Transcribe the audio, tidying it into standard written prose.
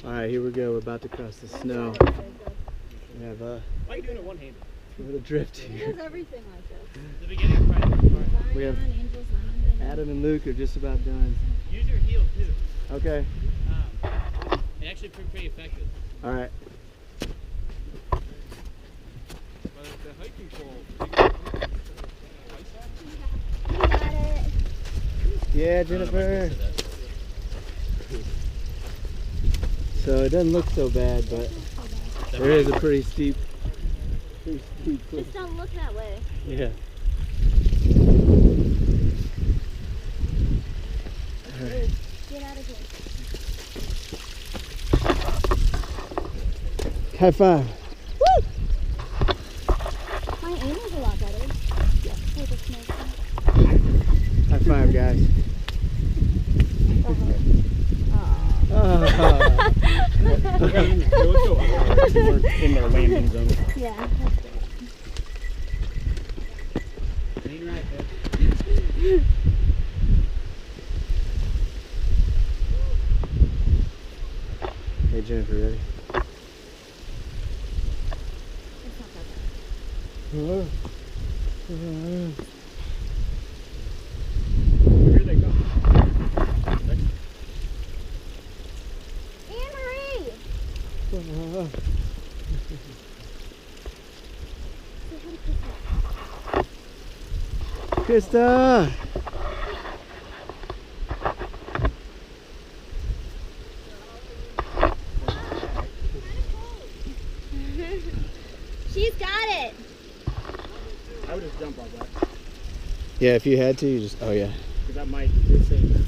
Alright, here we go. We're about to cross the snow. We have Why are you doing it one-handed? a little drift here. He does everything like this. The beginning part. We have Adam and Luke are just about done. Use your heel too. Okay. It actually proved pretty effective. Alright. The hiking pole. You got it. Yeah, Jennifer. So it doesn't look so bad, but there is a pretty steep cliff. Just don't look that way. Yeah. Alright. Get out of here. High five. Woo! My aim is a lot better. Yeah. Oh, the snow. High five, guys. We're in their landing zone. Yeah, that's good. Ain't right, babe. Hey, Jennifer, ready? It's not that Here they come. Anne-Marie! Krista! She's got it! I would just jump on that. Yeah, if you had to, you just, oh yeah. Because that might be the same.